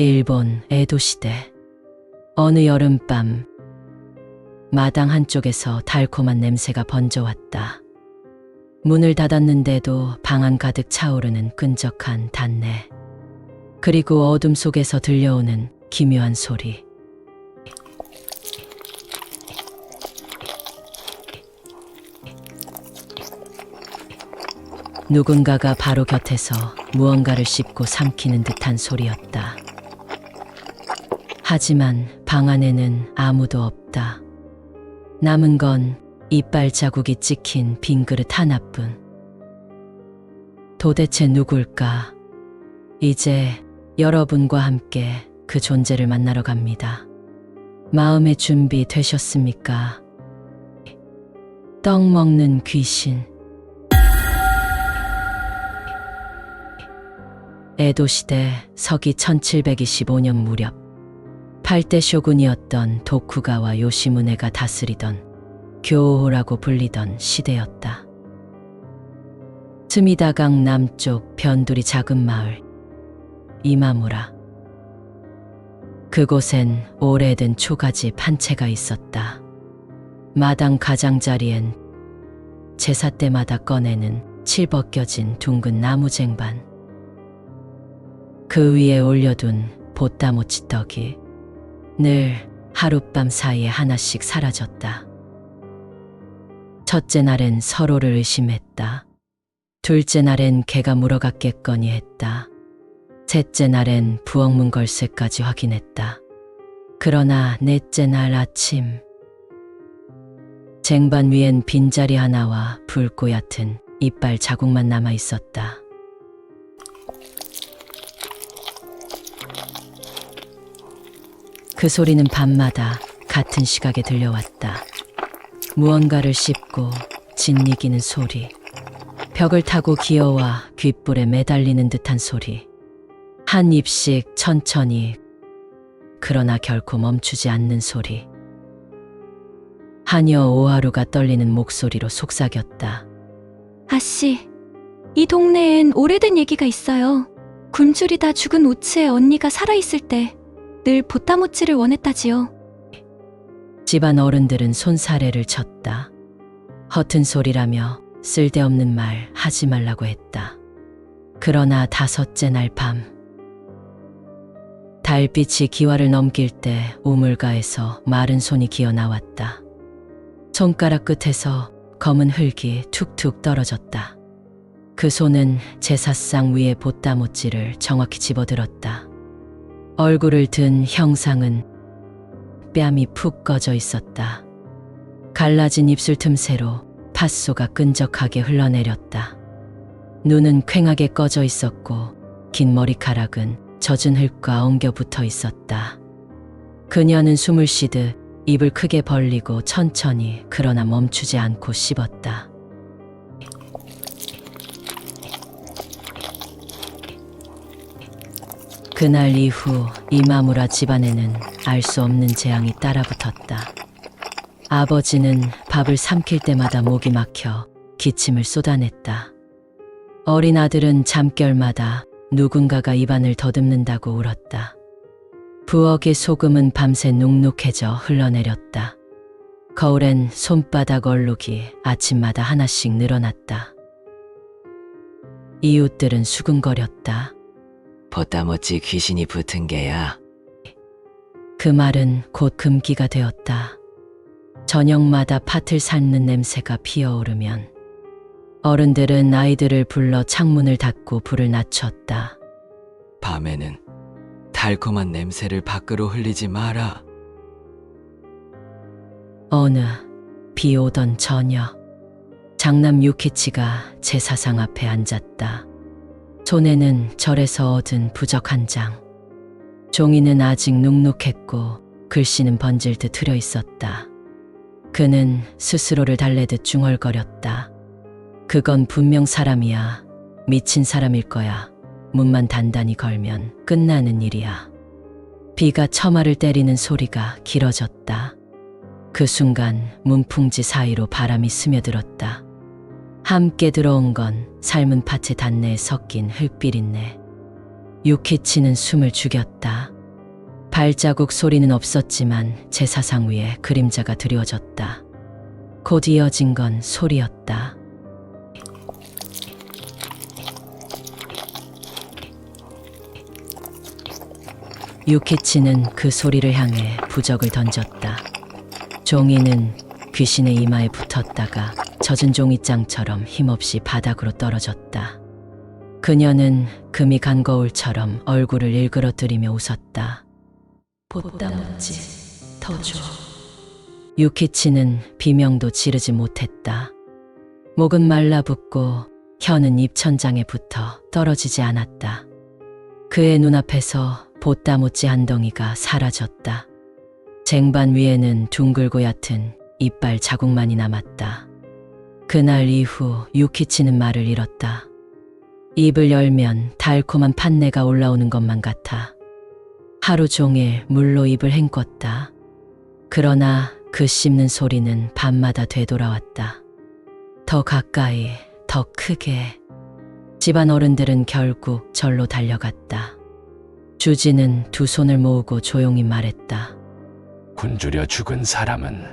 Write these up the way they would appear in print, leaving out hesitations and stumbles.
일본 에도 시대. 어느 여름밤 마당 한쪽에서 달콤한 냄새가 번져왔다. 문을 닫았는데도 방 안 가득 차오르는 끈적한 단내. 그리고 어둠 속에서 들려오는 기묘한 소리. 누군가가 바로 곁에서 무언가를 씹고 삼키는 듯한 소리였다. 하지만 방 안에는 아무도 없다. 남은 건 이빨 자국이 찍힌 빈 그릇 하나뿐. 도대체 누굴까? 이제 여러분과 함께 그 존재를 만나러 갑니다. 마음의 준비 되셨습니까? 떡 먹는 귀신. 에도 시대 서기 1725년 무렵 8대 쇼군이었던 도쿠가와 요시무네가 다스리던 교호라고 불리던 시대였다. 스미다강 남쪽 변두리 작은 마을 이마무라. 그곳엔 오래된 초가집 한 채가 있었다. 마당 가장자리엔 제사 때마다 꺼내는 칠 벗겨진 둥근 나무 쟁반. 그 위에 올려둔 보따모치 떡이 늘 하룻밤 사이에 하나씩 사라졌다. 첫째 날엔 서로를 의심했다. 둘째 날엔 개가 물어갔겠거니 했다. 셋째 날엔 부엌문 걸쇠까지 확인했다. 그러나 넷째 날 아침 쟁반 위엔 빈자리 하나와 붉고 얕은 이빨 자국만 남아 있었다. 그 소리는 밤마다 같은 시각에 들려왔다. 무언가를 씹고 짓이기는 소리. 벽을 타고 기어와 귓불에 매달리는 듯한 소리. 한 입씩 천천히, 그러나 결코 멈추지 않는 소리. 하녀 오하루가 떨리는 목소리로 속삭였다. 아씨, 이 동네엔 오래된 얘기가 있어요. 굶주리다 죽은 오츠의 언니가 살아있을 때 늘 보따모치를 원했다지요. 집안 어른들은 손사래를 쳤다. 허튼 소리라며 쓸데없는 말 하지 말라고 했다. 그러나 다섯째 날 밤, 달빛이 기와를 넘길 때 우물가에서 마른 손이 기어 나왔다. 손가락 끝에서 검은 흙이 툭툭 떨어졌다. 그 손은 제사상 위에 보따모찌를 정확히 집어들었다. 얼굴을 든 형상은 뺨이 푹 꺼져 있었다. 갈라진 입술 틈새로 팥소가 끈적하게 흘러내렸다. 눈은 퀭하게 꺼져 있었고 긴 머리카락은 젖은 흙과 엉겨 붙어 있었다. 그녀는 숨을 쉬듯 입을 크게 벌리고 천천히 그러나 멈추지 않고 씹었다. 그날 이후 이마무라 집안에는 알 수 없는 재앙이 따라붙었다. 아버지는 밥을 삼킬 때마다 목이 막혀 기침을 쏟아냈다. 어린 아들은 잠결마다 누군가가 입안을 더듬는다고 울었다. 부엌의 소금은 밤새 눅눅해져 흘러내렸다. 거울엔 손바닥 얼룩이 아침마다 하나씩 늘어났다. 이웃들은 수근거렸다. 보따모치 귀신이 붙은 게야. 그 말은 곧 금기가 되었다. 저녁마다 팥을 삶는 냄새가 피어오르면 어른들은 아이들을 불러 창문을 닫고 불을 낮췄다. 밤에는 달콤한 냄새를 밖으로 흘리지 마라. 어느 비 오던 저녁, 장남 유키치가 제사상 앞에 앉았다. 손에는 절에서 얻은 부적 한 장. 종이는 아직 눅눅했고 글씨는 번질 듯 흐려 있었다. 그는 스스로를 달래듯 중얼거렸다. 그건 분명 사람이야. 미친 사람일 거야. 문만 단단히 걸면 끝나는 일이야. 비가 처마를 때리는 소리가 길어졌다. 그 순간 문풍지 사이로 바람이 스며들었다. 함께 들어온 건 삶은 팥의 단내에 섞인 흙비린내. 유키치는 숨을 죽였다. 발자국 소리는 없었지만 제사상 위에 그림자가 드리워졌다. 곧 이어진 건 소리였다. 유키치는 그 소리를 향해 부적을 던졌다. 종이는 귀신의 이마에 붙었다가 젖은 종이장처럼 힘없이 바닥으로 떨어졌다. 그녀는 금이 간 거울처럼 얼굴을 일그러뜨리며 웃었다. 보따모찌 더 줘. 유키치는 비명도 지르지 못했다. 목은 말라붙고 혀는 입천장에 붙어 떨어지지 않았다. 그의 눈앞에서 보따모찌 한 덩이가 사라졌다. 쟁반 위에는 둥글고 얕은 이빨 자국만이 남았다. 그날 이후 유키치는 말을 잃었다. 입을 열면 달콤한 판내가 올라오는 것만 같아. 하루 종일 물로 입을 헹궜다. 그러나 그 씹는 소리는 밤마다 되돌아왔다. 더 가까이, 더 크게. 집안 어른들은 결국 절로 달려갔다. 주지는 두 손을 모으고 조용히 말했다. 굶주려 죽은 사람은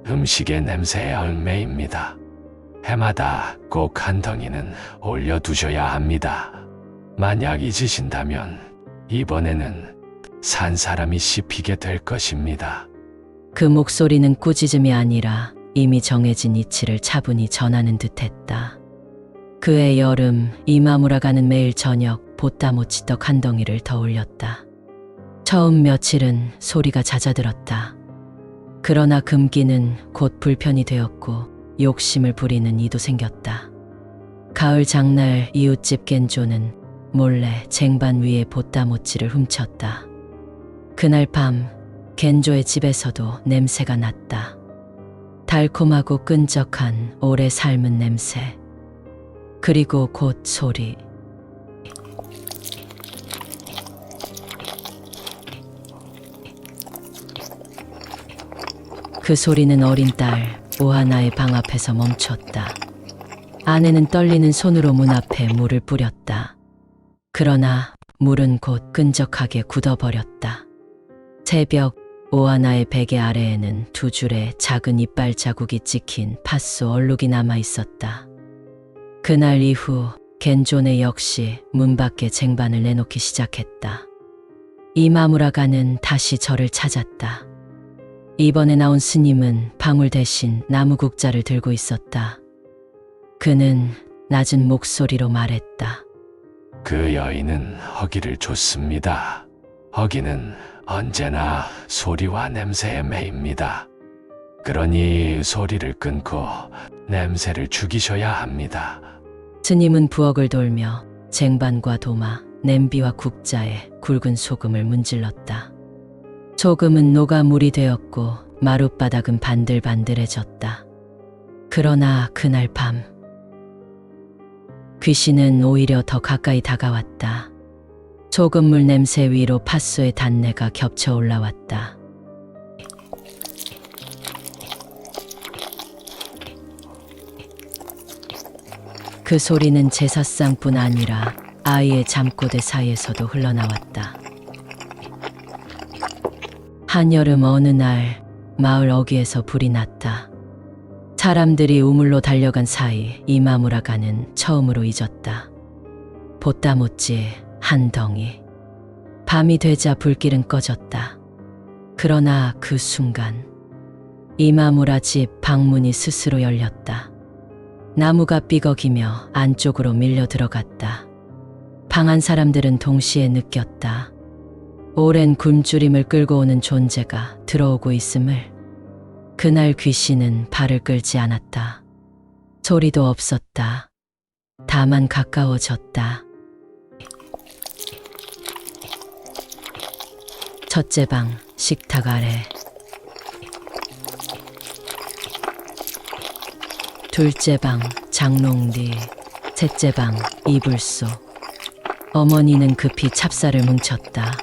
음식의 냄새에 얽매입니다. 해마다 꼭 한 덩이는 올려두셔야 합니다. 만약 잊으신다면 이번에는 산 사람이 씹히게 될 것입니다. 그 목소리는 꾸짖음이 아니라 이미 정해진 이치를 차분히 전하는 듯했다. 그해 여름 이마무라가는 매일 저녁 보따모찌 떡 한 덩이를 더 올렸다. 처음 며칠은 소리가 잦아들었다. 그러나 금기는 곧 불편이 되었고 욕심을 부리는 이도 생겼다. 가을 장날 이웃집 겐조는 몰래 쟁반 위에 보따모찌를 훔쳤다. 그날 밤 겐조의 집에서도 냄새가 났다. 달콤하고 끈적한 오래 삶은 냄새. 그리고 곧 소리. 그 소리는 어린 딸 오하나의 방 앞에서 멈췄다. 아내는 떨리는 손으로 문 앞에 물을 뿌렸다. 그러나 물은 곧 끈적하게 굳어버렸다. 새벽 오하나의 베개 아래에는 두 줄의 작은 이빨 자국이 찍힌 팥소 얼룩이 남아 있었다. 그날 이후 겐조네 역시 문 밖에 쟁반을 내놓기 시작했다. 이마무라가는 다시 저를 찾았다. 이번에 나온 스님은 방울 대신 나무국자를 들고 있었다. 그는 낮은 목소리로 말했다. 그 여인은 허기를 줬습니다. 허기는 언제나 소리와 냄새에 매입니다. 그러니 소리를 끊고 냄새를 죽이셔야 합니다. 스님은 부엌을 돌며 쟁반과 도마, 냄비와 국자에 굵은 소금을 문질렀다. 소금은 녹아 물이 되었고 마룻바닥은 반들반들해졌다. 그러나 그날 밤 귀신은 오히려 더 가까이 다가왔다. 소금물 냄새 위로 팥소의 단내가 겹쳐 올라왔다. 그 소리는 제사상뿐 아니라 아이의 잠꼬대 사이에서도 흘러나왔다. 한여름 어느 날 마을 어귀에서 불이 났다. 사람들이 우물로 달려간 사이 이마무라가는 처음으로 잊었다. 보따모찌 한 덩이. 밤이 되자 불길은 꺼졌다. 그러나 그 순간 이마무라 집 방문이 스스로 열렸다. 나무가 삐걱이며 안쪽으로 밀려 들어갔다. 방 안 사람들은 동시에 느꼈다. 오랜 굶주림을 끌고 오는 존재가 들어오고 있음을. 그날 귀신은 발을 끌지 않았다. 소리도 없었다. 다만 가까워졌다. 첫째 방 식탁 아래, 둘째 방 장롱 뒤, 셋째 방 이불 속. 어머니는 급히 찹쌀을 뭉쳤다.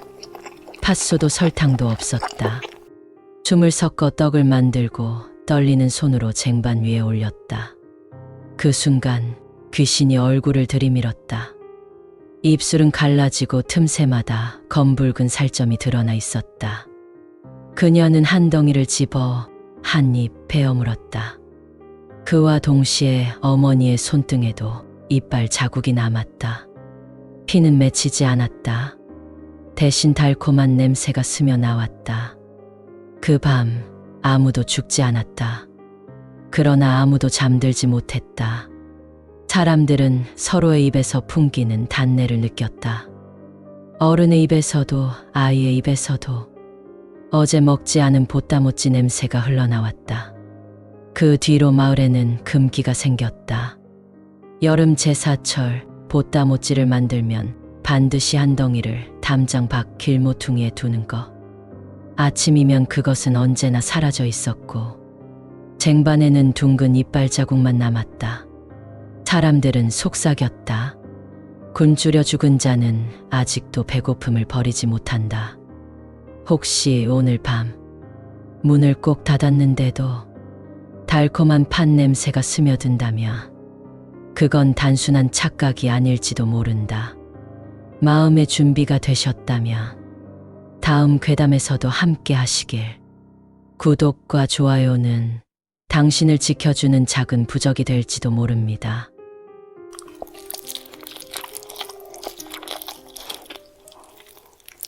팥소도 설탕도 없었다. 춤을 섞어 떡을 만들고 떨리는 손으로 쟁반 위에 올렸다. 그 순간 귀신이 얼굴을 들이밀었다. 입술은 갈라지고 틈새마다 검붉은 살점이 드러나 있었다. 그녀는 한 덩이를 집어 한 입 베어 물었다. 그와 동시에 어머니의 손등에도 이빨 자국이 남았다. 피는 맺히지 않았다. 대신 달콤한 냄새가 스며 나왔다. 그 밤 아무도 죽지 않았다. 그러나 아무도 잠들지 못했다. 사람들은 서로의 입에서 풍기는 단내를 느꼈다. 어른의 입에서도 아이의 입에서도 어제 먹지 않은 보따모찌 냄새가 흘러나왔다. 그 뒤로 마을에는 금기가 생겼다. 여름 제사철 보따모찌를 만들면 반드시 한 덩이를 담장 밖 길모퉁이에 두는 것. 아침이면 그것은 언제나 사라져 있었고 쟁반에는 둥근 이빨 자국만 남았다. 사람들은 속삭였다. 굶주려 죽은 자는 아직도 배고픔을 버리지 못한다. 혹시 오늘 밤 문을 꼭 닫았는데도 달콤한 팥 냄새가 스며든다면 그건 단순한 착각이 아닐지도 모른다. 마음의 준비가 되셨다면 다음 괴담에서도 함께 하시길. 구독과 좋아요는 당신을 지켜주는 작은 부적이 될지도 모릅니다.